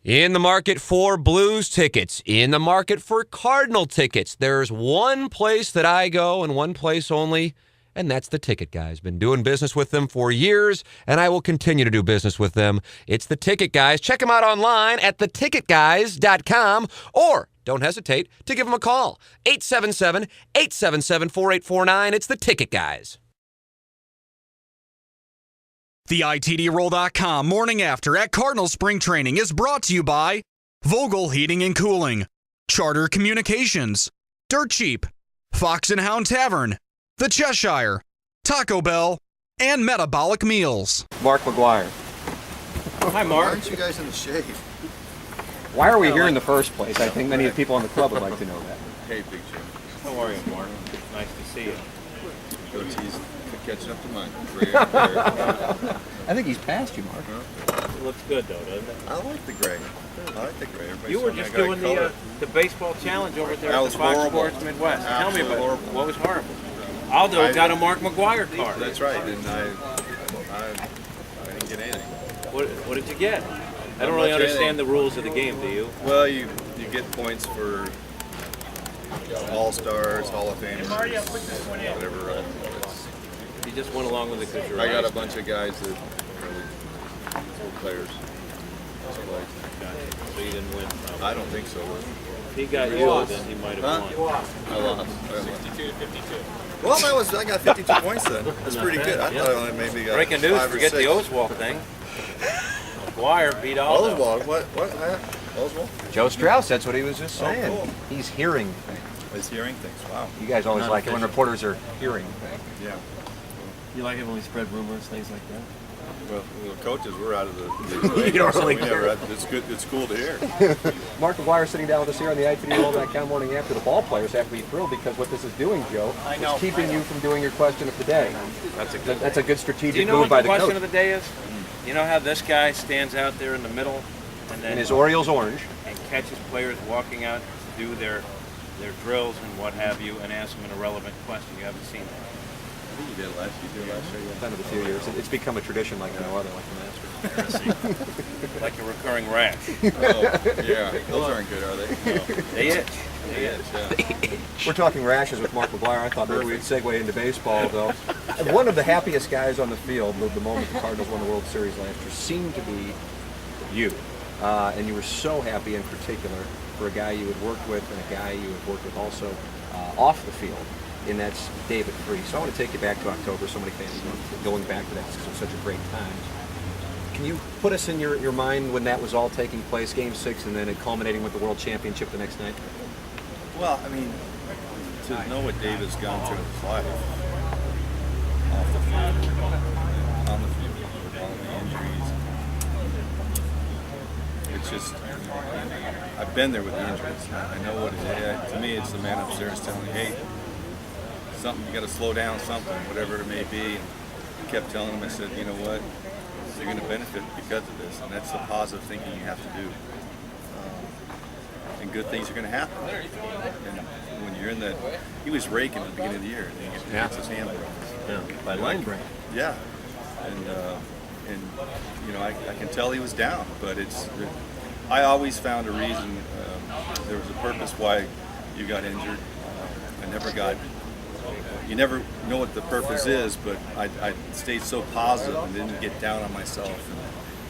In the market for Blues tickets, in the market for Cardinal tickets, there's one place that I go and one place only, and that's the Ticket Guys. Been doing business with them for years, and I will continue to do business with them. It's the Ticket Guys. Check them out online at theticketguys.com, or don't hesitate to give them a call. 877-877-4849. It's the Ticket Guys. The ITDRoll.com Morning After at Cardinals Spring Training is brought to you by Vogel Heating and Cooling, Charter Communications, Dirt Cheap, Fox and Hound Tavern, The Cheshire, Taco Bell, and Metabolic Meals. Mark McGwire. Hi, Mark. Why aren't you guys in the shade? Why are we here in the first place? I think many of the people on the club would like to know that. Hey, Big Jim. How are you, Mark? Nice to see you. Goatee's catching up to mine. I think he's past you, Mark. It looks good, though, doesn't it? I like the gray. I like the gray. Everybody's You were telling me just I got doing color. the baseball challenge over there That at was the Fox horrible. Sports Midwest. Tell me Absolutely about horrible. it. What was horrible? Aldo got a Mark McGwire card. That's right, and I didn't get anything. What did you get? I don't really understand the rules of the game, do you? Well, you get points for All-Stars, Hall of Famers, whatever. You just went along with it because you're I got a honest. bunch of guys that really old players. Gotcha. So you didn't win. I don't think so. If he got you, then he might have won. I lost. 62 to 52. Well, I got 52 points then. That's pretty good. I thought I only maybe got Breaking news, 5 or forget 6. the Oswald thing. McGwire beat Aldo. Oswald, what? Oswald? Joe Strauss, that's what he was just saying. cool. He's hearing things. He's hearing things. Wow. You guys always Not like it when official. reporters are hearing things. Yeah. You like it when we spread rumors, things like that? Well, the coaches were out of the You don't so really we never care. had- It's good. It's cool to hear. Mark McGwire sitting down with us here on the ITDRoll.com Morning After. The ball players have to be thrilled because what this is doing, Joe, is keeping you from doing your question of the day. That's a good That's a good Do you strategic know move what by the the question coach. of the day is? You know how this guy stands out there in the middle and then And his Orioles orange. and catches players walking out to do their drills and what have you, and asks them an irrelevant question. You haven't seen that. You did last year. Yeah. Kind of a few years. It's become a tradition like no other, like the Masters. Like a recurring rash. Oh, yeah. Those aren't good, are they? No. They itch. Yeah. We're talking rashes with Mark McGwire. I thought maybe we'd segue into baseball, though. One of the happiest guys on the field, the moment the Cardinals won the World Series last year, seemed to be you. And you were so happy in particular for a guy you had worked with and a guy you had worked with also off the field, and that's David Freese. So I want to take you back to October. So many fans are going back to that. It was such a great time. Can you put us in your mind when that was all taking place, Game 6, and then it culminating with the World Championship the next night? Well, I mean, to know what David's gone through in his life, off the field, on the field, with all the injuries, it's just, I've been there with the injuries. I know what it is. To me, it's the man upstairs telling me, hey, something, you got to slow down something, whatever it may be. And I kept telling him, I said, you know what, you're going to benefit because of this, and that's the positive thinking you have to do. And good things are going to happen. And when you're in that, he was raking at the beginning of the year, and he gets his hand broken. Yeah, by line break. Yeah, and you know, I can tell he was down, but I always found a reason. There was a purpose why you got injured. I never got. You never know what the purpose is, but I stayed so positive and didn't get down on myself. And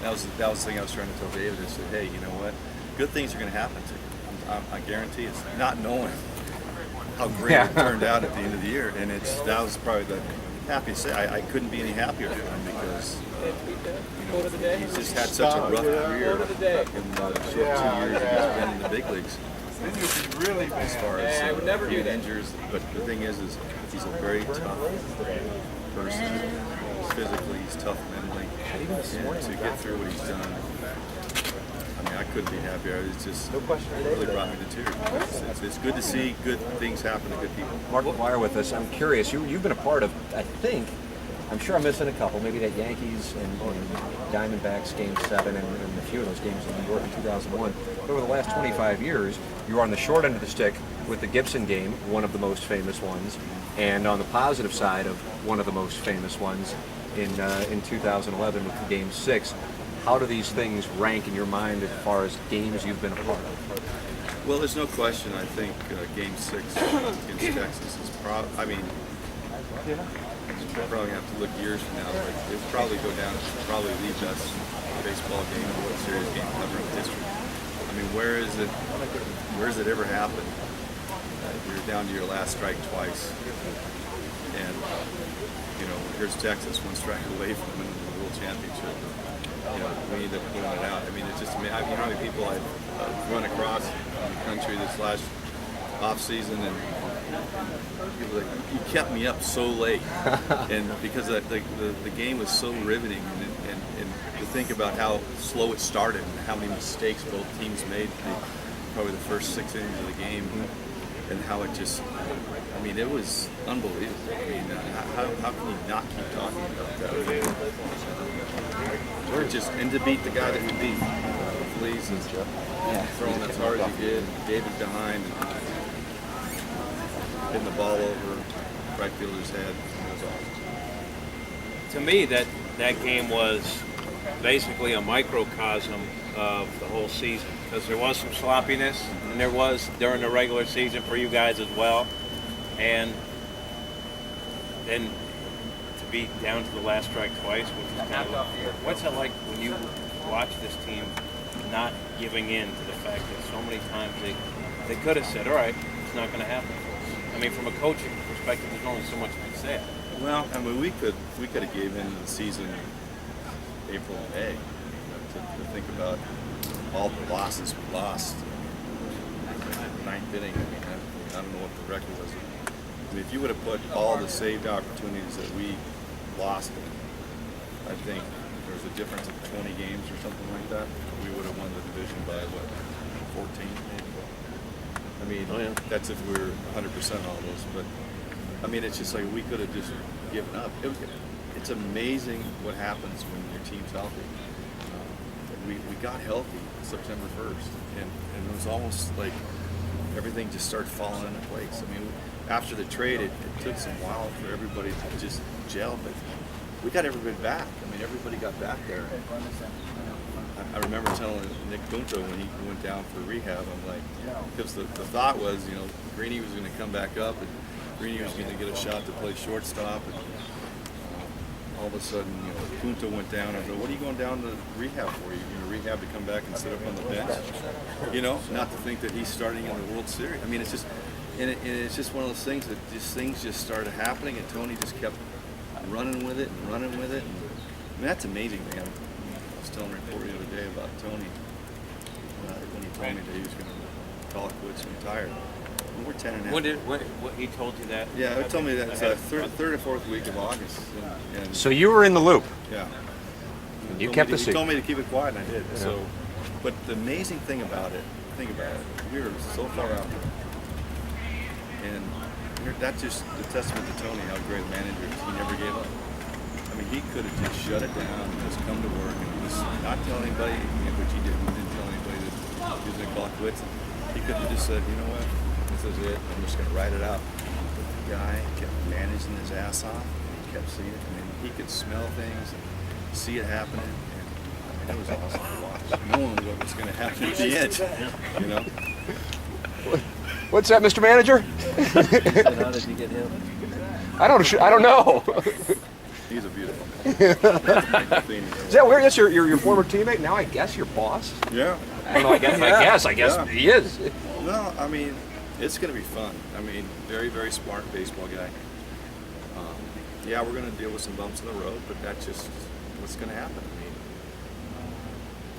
that was the thing I was trying to tell David. I said, hey, you know what? Good things are going to happen to you. I guarantee it's not knowing how great it turned out at the end of the year, and that was probably the happiest thing. I couldn't be any happier for him because he's just had such a rough career in the short 2 years that he's been in the big leagues. As far as being injured, but the thing is he's a very tough person. Physically, he's tough mentally, and to get through what he's done. I mean, I couldn't be happier. It's just really brought me to tears. It's good to see good things happen to good people. Mark McGwire with us. I'm curious. You've been a part of, I think, I'm sure I'm missing a couple. Maybe that Yankees and Diamondbacks Game 7 and a few of those games in New York in 2001. But over the last 25 years, you were on the short end of the stick with the Gibson game, one of the most famous ones, and on the positive side of one of the most famous ones in 2011 with Game 6. How do these things rank in your mind as far as games you've been a part of? Well, there's no question. I think Game 6 against Texas is probably. I mean, we're probably gonna have to look years from now, but it'll probably go down as probably the best baseball game, World Series game ever in history. I mean, where is it? Where has it ever happened? You're down to your last strike twice, and you know, here's Texas, one strike away from winning the World Championship. You know, we need to put it out. I mean, it's just, you know how many people I've run across in the country this last off season, and people like, you kept me up so late, and because the game was so riveting, and to think about how slow it started and how many mistakes both teams made, probably the first 6 innings of the game, and how it just, I mean, it was unbelievable. I mean, how can you not keep talking about that? We're just, and to beat the guy that we beat, Fleas, and throwing as hard as he did, David behind, and hitting the ball over right fielder's head. It was awesome. To me, that game was basically a microcosm of the whole season, because there was some sloppiness, and there was during the regular season for you guys as well, and then to be down to the last strike twice, which is kind of, what's it like when you watch this team not giving in to the fact that so many times they could have said, all right, it's not going to happen for us. I mean, from a coaching perspective, there's only so much to be said. Well, I mean, we could have gave in to the season April and May, to think about all the losses we lost. Ninth inning, I don't know what the record was. I mean, if you would have put all the saved opportunities that we lost in, I think there's a difference of 20 games or something like that. We would have won the division by, what, 14 maybe? I mean, that's if we were 100% all those. But, I mean, it's just like we could have just given up. It's amazing what happens when your team's healthy. We got healthy September 1st, and it was almost like everything just started falling into place. I mean, after the trade, it took some while for everybody to just gel, but we got everybody back. I mean, everybody got back there. I remember telling Nick Punto when he went down for rehab, I'm like, because the thought was, you know, Greeny was going to come back up, and Greeny was going to get a shot to play shortstop, and all of a sudden, you know, Punto went down. I said, what are you going down to rehab for? You're going to rehab to come back and sit up on the bench? You know, not to think that he's starting in the World Series. I mean, it's just, and it's just one of those things that things just started happening, and Tony just kept running with it and running with it. And, I mean, that's amazing, man. I was telling a reporter the other day about Tony when he told me that he was going to call it quits and retire. And we're 10.5. What he told you that? Yeah, he told me that it's third or fourth week of August. And So you were in the loop. yeah. You kept the He secret. told me to keep it quiet, and I did. Yeah. So, but the amazing thing about it, we were so far out there, and that's just a testament to Tony, how great a manager is. He never gave up. I mean, he could have just shut it down, and just come to work, and just not tell anybody, which he didn't. He didn't tell anybody that he was going to call it quits. He could have just said, you know what, this is it. I'm just going to write it out. But the guy kept managing his ass off, and he kept seeing it. I mean, he could smell things and see it happening. And, I mean, it was awesome to watch, knowing what was going to happen at the end. You know. What's that, Mr. Manager? And how did you get him? I don't know. He's a beautiful man. Is that weird? That's your former teammate. Now I guess your boss. Yeah. I don't know. I guess Yeah. he is. No, I mean, it's going to be fun. I mean, very, very smart baseball guy. Yeah, we're going to deal with some bumps in the road, but that's just what's going to happen. I mean,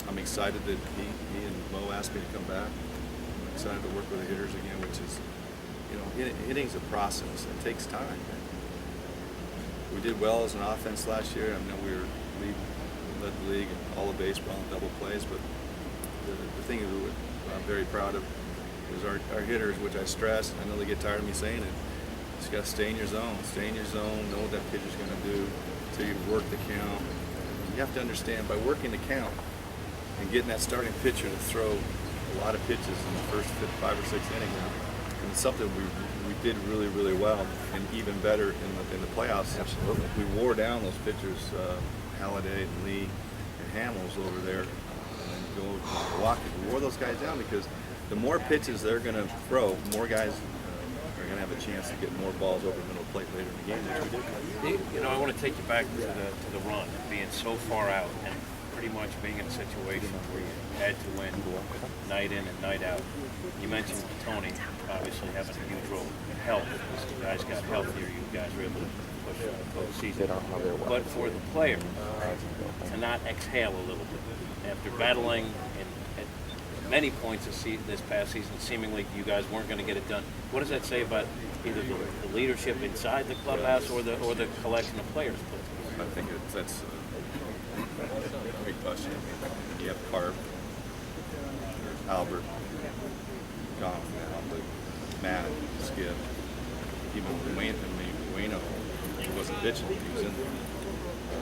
I'm excited that he and Mo asked me to come back. I'm excited to work with the hitters again, which is, you know, hitting's a process. It takes time. We did well as an offense last year. I know we led the league in all of baseball and double plays, but the thing that I'm very proud of is our hitters, which I stress. I know they get tired of me saying it. You just got to stay in your zone. Stay in your zone. Know what that pitcher's going to do until you work the count. You have to understand, by working the count and getting that starting pitcher to throw a lot of pitches in the first 5 or 6 innings, and it's something we did really, really well, and even better in the playoffs. Absolutely. We wore down those pitchers, Halliday and Lee and Hamels over there and then go to Milwaukee. We wore those guys down because the more pitches they're going to throw, more guys are going to have a chance to get more balls over the middle of the plate later in the game, which we did. You know, I want to take you back to the run, being so far out and pretty much being in a situation where you had to win night in and night out. You mentioned Tony obviously having a huge role in health. As you guys got healthier, you guys were able to push the postseason. But for the player to not exhale a little bit after battling at many points this past season, seemingly you guys weren't going to get it done. What does that say about either the leadership inside the clubhouse or the collection of players? I think that's a great question. You have Carp, Albert, gone now, but Matt, Skip, even Wayno, he wasn't pitching, he was in there.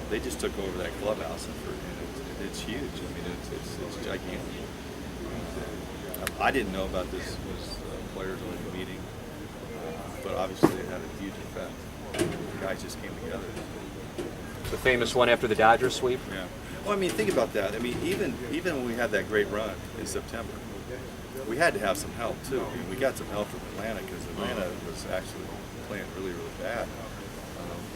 They just took over that clubhouse, and it's huge. I mean, it's gigantic. I didn't know about this was players only meeting, but obviously it had a huge effect. The guys just came together. The famous one after the Dodgers sweep. Yeah. Well, I mean, think about that. I mean, even when we had that great run in September, we had to have some help too. I mean, we got some help from Atlanta because Atlanta was actually playing really, really bad.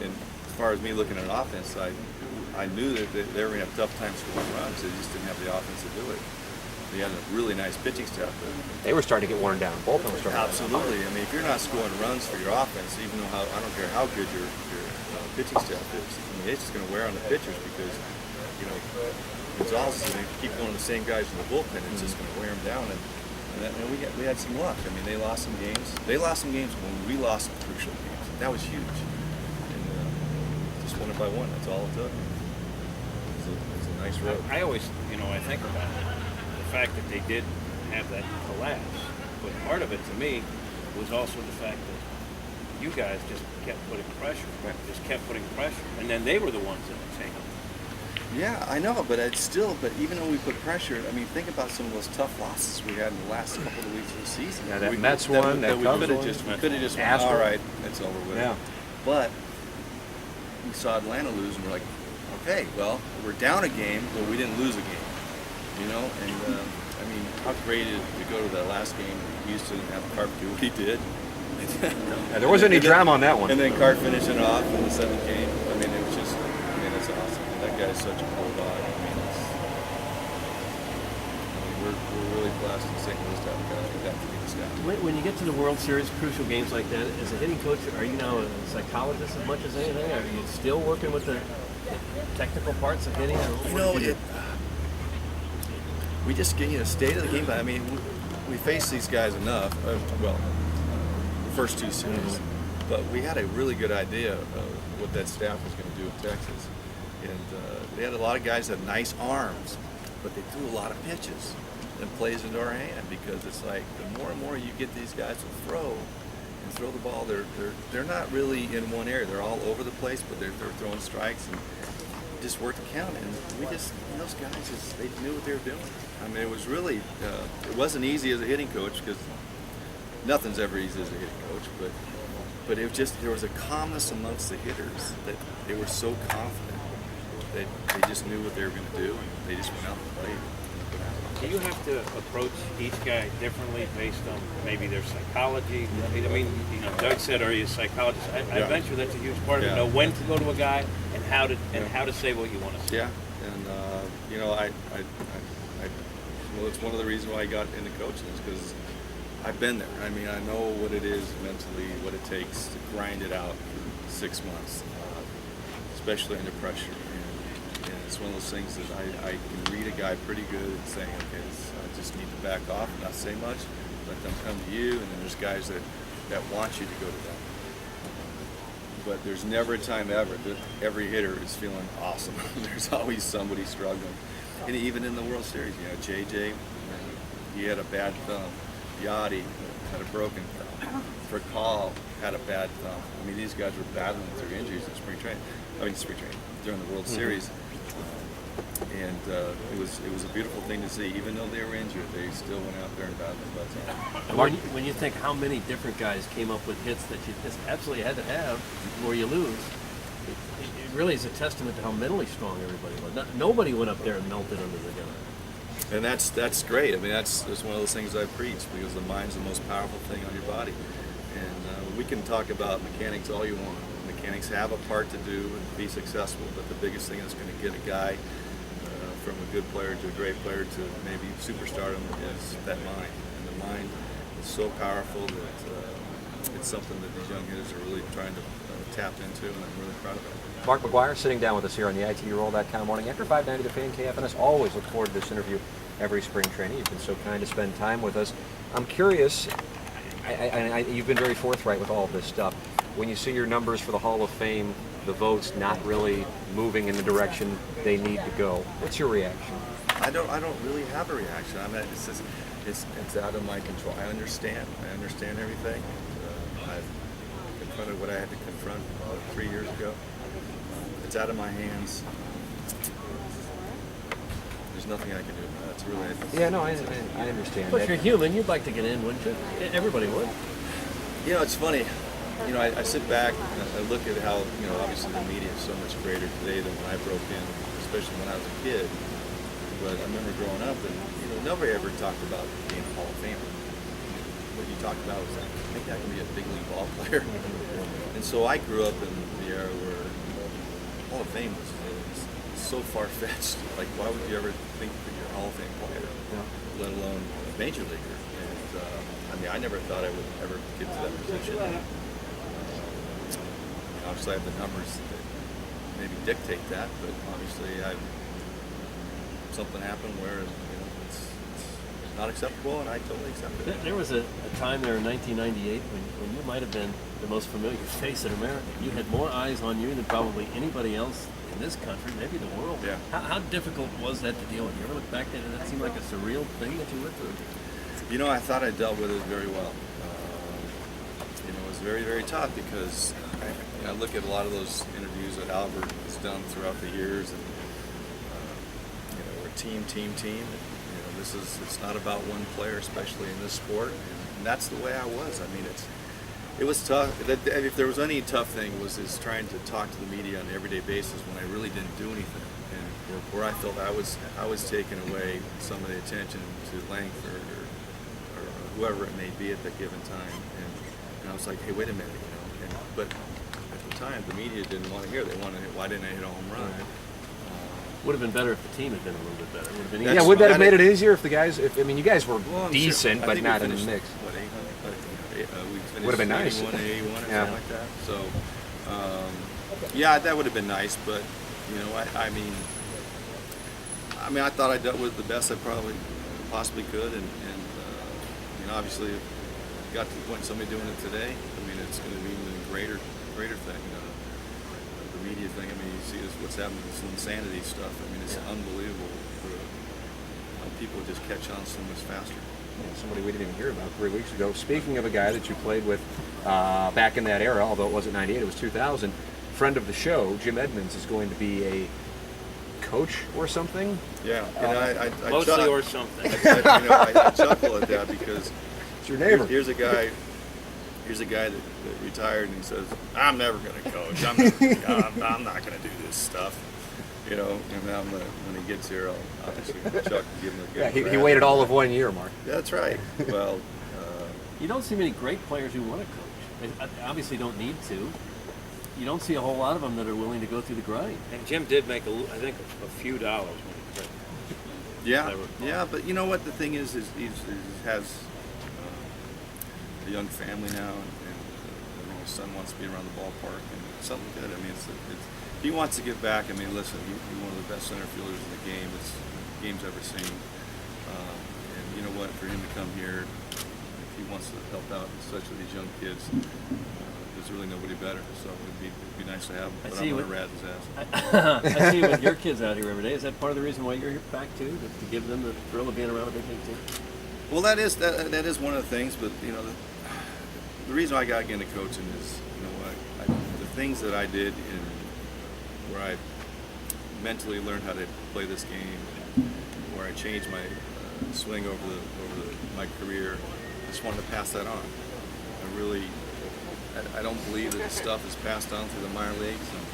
And as far as me looking at an offense, I knew that they were going to have tough times scoring runs. They just didn't have the offense to do it. They had a really nice pitching staff. They were starting to get worn down. Both of them were starting. Absolutely. I mean, if you're not scoring runs for your offense, even though I don't care how good your pitching staff is, I mean, it's just going to wear on the pitchers because Gonzalez is going to keep going to the same guys in the bullpen. It's just going to wear them down. And we had some luck. I mean, they lost some games. They lost some games when we lost some crucial games. That was huge. And just won it by one. That's all it took. It's a nice road. I always, I think about it. The fact that they did have that collapse, but part of it to me was also the fact that you guys just kept putting pressure, and then they were the ones that were taking. Yeah, I know, but even though we put pressure, I mean, think about some of those tough losses we had in the last couple of weeks of the season. Yeah, that Mets one, that Cubs one. We could have just went, all right, it's over with. Yeah. But we saw Atlanta lose, and we're like, okay, well, we're down a game, but we didn't lose a game. And I mean, how great is it to go to that last game in Houston and have Carp do what he did? Yeah, there wasn't any drama on that one. And then Carp finishing off in the seventh game. I mean, it was just, it's awesome. That guy's such a bulldog. I mean, we're really blessed in St. Louis to have a guy like that to lead us down. When you get to the World Series, crucial games like that, as a hitting coach, are you now a psychologist as much as anything? Are you still working with the technical parts of hitting? We just get state of the game. I mean, we faced these guys enough. The first two series, but we had a really good idea of what that staff was going to do in Texas, and they had a lot of guys that had nice arms, but they threw a lot of pitches and plays into our hand because it's like the more and more you get these guys to throw the ball, they're not really in one area. They're all over the place, but they're throwing strikes and just work to count. And we just those guys they knew what they were doing. I mean, it was really it wasn't easy as a hitting coach because nothing's ever easy as a hitting coach, but it was just there was a calmness amongst the hitters that they were so confident that they just knew what they were going to do, and they just went out and played. Do you have to approach each guy differently based on maybe their psychology? I mean, Doug said, "Are you a psychologist?" I venture that's a huge part of it. Know when to go to a guy and how to say what you want to say. Yeah, and well, it's one of the reasons why I got into coaching is because I've been there. I mean, I know what it is mentally, what it takes to grind it out for 6 months, especially under pressure. And it's one of those things that I can read a guy pretty good and saying, okay, I just need to back off and not say much, let them come to you, and then there's guys that want you to go to them. But there's never a time ever that every hitter is feeling awesome. There's always somebody struggling. And even in the World Series, JJ, he had a bad thumb. Yachty had a broken thumb. Fricall had a bad thumb. I mean, these guys were battling through injuries in spring training during the World Series. And it was a beautiful thing to see. Even though they were injured, they still went out there and battled their butts off. When you think how many different guys came up with hits that you just absolutely had to have or you lose, it really is a testament to how mentally strong everybody was. Nobody went up there and melted under the gun. And that's great. I mean, that's one of those things I preach, because the mind's the most powerful thing on your body. And we can talk about mechanics all you want. Mechanics have a part to do and be successful, but the biggest thing that's going to get a guy from a good player to a great player to maybe superstardom is that mind. And the mind is so powerful that it's something that these young hitters are really trying to tap into, and I'm really proud of it. Mark McGwire sitting down with us here on the ITDRoll.com morning after 590 The Fan KFNS. Always look forward to this interview every spring training. You've been so kind to spend time with us. I'm curious, you've been very forthright with all of this stuff. When you see your numbers for the Hall of Fame, the votes not really moving in the direction they need to go, what's your reaction? I don't really have a reaction. I mean, it's out of my control. I understand everything. I've confronted what I had to confront 3 years ago. It's out of my hands. There's nothing I can do. That's really. Yeah, no, I understand. But you're human. You'd like to get in, wouldn't you? Everybody would. You know, it's funny. You know, I sit back and I look at how, you know, obviously the media is so much greater today than when I broke in, especially when I was a kid. But I remember growing up, and you know, nobody ever talked about being a Hall of Famer. What you talked about was, like, I think I can be a big league ball player. And so I grew up in the era where Hall of Fame was so far-fetched. Like, why would you ever think that you're a Hall of Fame player, let alone a major leaguer? And I mean, I never thought I would ever get to that position. Obviously, I have the numbers that maybe dictate that, but obviously, something happened where, you know, it's not acceptable, and I totally accept it. There was a time there in 1998 when you might have been the most familiar face in America. You had more eyes on you than probably anybody else in this country, maybe the world. Yeah. How difficult was that to deal with? You ever look back at it? That seemed like a surreal thing that you went through. You know, I thought I dealt with it very well. You know, it was very, very tough because I look at a lot of those interviews that Albert has done throughout the years, and you know, we're team. You know, it's not about one player, especially in this sport, and that's the way I was. I mean, it was tough. If there was any tough thing, was trying to talk to the media on an everyday basis when I really didn't do anything, and where I felt I was taking away some of the attention to Langford or whoever it may be at that given time, and I was like, hey, wait a minute, you know. But at the time, the media didn't want to hear. They wanted, why didn't I hit a home run? Would have been better if the team had been a little bit better. Would have been Yeah, would that have made it easier if the guys? I mean, you guys were Well, decent, sure. but think not we in the finished, mix. What, 800? We finished Would have been nice. 81 and 81 or Yeah. something like that. So, yeah, that would have been nice. But you know, I mean, I thought I dealt with it the best I probably possibly could, and you know, obviously, if it got to the point of somebody doing it today, I mean, it's going to be an even greater thing. The media thing. I mean, you see what's happening with this insanity stuff. I mean, it's unbelievable. How people just catch on so much faster. Yeah, somebody we didn't even hear about 3 weeks ago. Speaking of a guy that you played with back in that era, although it wasn't 98, it was 2000, friend of the show, Jim Edmonds, is going to be a coach or something. Yeah, and I Mostly or something. I chuckle at that because It's your neighbor. here's a guy that retired, and he says, I'm never going to coach. I'm not going to do this stuff. You know, and then when he gets here, I'll obviously Chuck and give him a good Yeah, he grab. waited all of 1 year, Mark. That's right. Well, You don't see many great players who want to coach. They obviously don't need to. You don't see a whole lot of them that are willing to go through the grind. And Jim did make, I think, a few dollars when he quit. yeah, but you know what the thing is he has a young family now, and his son wants to be around the ballpark, and something good. I mean, it's he wants to give back. I mean, listen, he's one of the best center fielders in the game. It's the game's ever seen. And you know what? For him to come here, if he wants to help out, especially these young kids, there's really nobody better. So it'd be nice to have him. But I'm going to rat his ass. I see with your kids out here every day. Is that part of the reason why you're here back too, to give them the thrill of being around a big league team? Well, that is one of the things. But you know, the reason I got into coaching is, you know what, the things that I did where I mentally learned how to play this game, where I changed my swing over my career. I just wanted to pass that on. I don't believe that the stuff is passed on through the minor leagues. And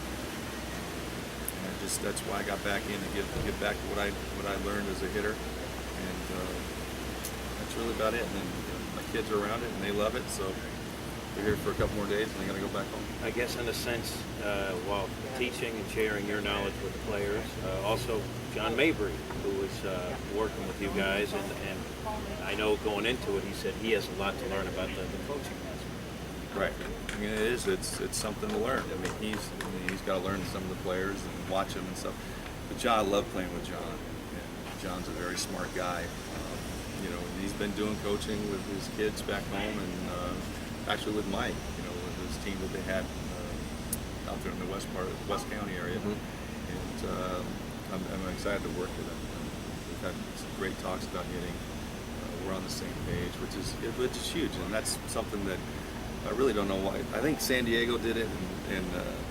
that's why I got back in to get back to what I learned as a hitter, and that's really about it. And then my kids are around it and they love it, so they're here for a couple more days and they're gonna go back home. I guess in a sense, while teaching and sharing your knowledge with the players, also John Mabry, who was working with you guys, and I know going into it, he said he has a lot to learn about the coaching aspect. Right. I mean, it's something to learn. I mean, he's got to learn some of the players and watch them and stuff. But John, I love playing with John. And John's a very smart guy. You know, and he's been doing coaching with his kids back home, and actually with Mike. You know, with his team that they had out there in the west county area. And I'm excited to work with him. We've had some great talks about hitting. We're on the same page, which is huge, and that's something that I really don't know why. I think San Diego did it, and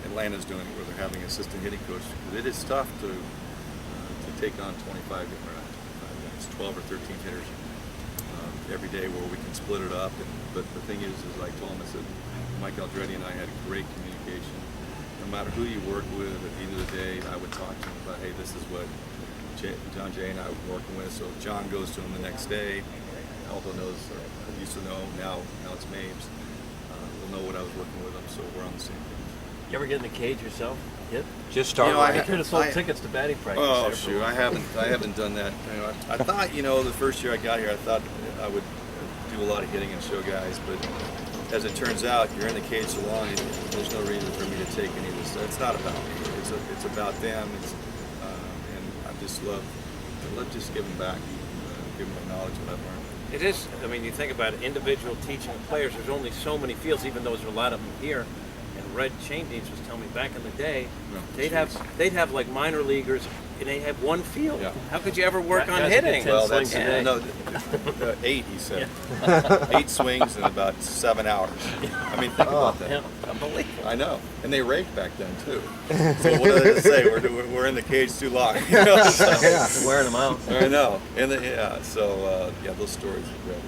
Atlanta's doing it, where they're having an assistant hitting coach. It is tough to take on 25 different, 12 or 13 hitters every day, where we can split it up. But the thing is I told him, I said, Mike Aldretti and I had great communication. No matter who you work with, at the end of the day, I would talk to him about, hey, this is what John Jay and I were working with. So John goes to him the next day. Aldo knows, or used to know, now it's Mabes. He'll know what I was working with him, so we're on the same page. You ever get in the cage yourself? Hit? Just start. You could have sold tickets to batting practice. Oh there shoot, I haven't done that. You know, I thought, the first year I got here, I thought I would do a lot of hitting and show guys, but as it turns out, you're in the cage so long, there's no reason for me to take any of this. It's not about me. It's about them. And I just love just giving back, giving my knowledge what I've learned. It is. I mean, you think about it, individual teaching of players. There's only so many fields, even though there's a lot of them here. And Red Chaindeeds was telling me back in the day, they'd have like minor leaguers, and they have one field. Yeah. How could you ever work on Guys hitting? get 10 swings a day. No, 8, he said. 8 swings in about 7 hours. I mean, think about that. Yeah. Unbelievable. I know, and they raked back then too. So what do they say? We're in the cage too long. So, Wearing them out. I know, and those stories are great.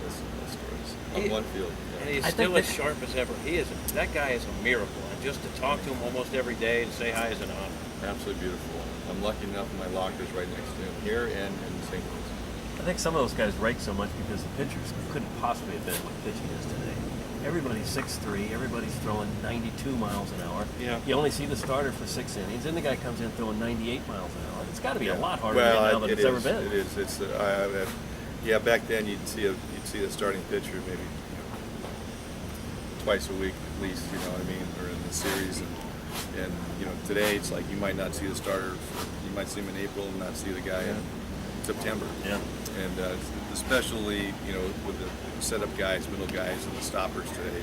Those stories on one field. And he's I still think as sharp as ever. That guy is a miracle. And just to talk to him almost every day and say hi is an honor. Absolutely beautiful. I'm lucky enough, my locker's right next to him here and in St. Louis. I think some of those guys rake so much because the pitchers couldn't possibly have been what pitching is today. Everybody's 6'3", everybody's throwing 92 miles an hour. Yeah. You only see the starter for 6 innings, then the guy comes in throwing 98 miles an hour. It's got to be a lot harder now than it's ever been. It is. It's back then you'd see the starting pitcher maybe twice a week at least, you know what I mean, or in the series, and today it's like you might not see the starter, you might see him in April and not see the guy in September. Yeah. And especially with the setup guys, middle guys, and the stoppers today,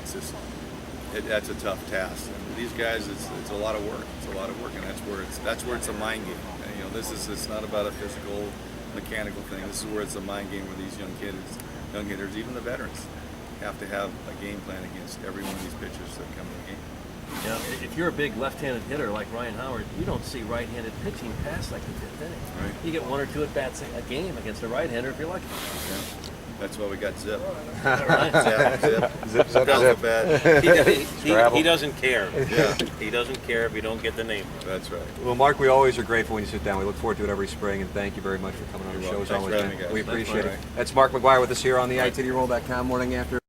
that's a tough task. And these guys, it's a lot of work. It's a lot of work, and that's where it's a mind game. And, it's not about a physical, mechanical thing. This is where it's a mind game where these young hitters, even the veterans, have to have a game plan against every one of these pitchers that come in the game. Yeah, if you're a big left-handed hitter like Ryan Howard, you don't see right-handed pitching past like the 5th inning. Right. You get 1 or 2 at-bats a game against a right-hander if you're lucky. Yeah. That's why we got Zip. Zip. He doesn't care. Yeah. He doesn't care if you don't get the name. That's right. Well, Mark, we always are grateful when you sit down. We look forward to it every spring, and thank you very much for coming on the You're show. welcome. As Thanks always, for having me, guys. we Thanks, appreciate Mark. it. That's Mark McGwire with us here on the ITDRoll.com Morning After.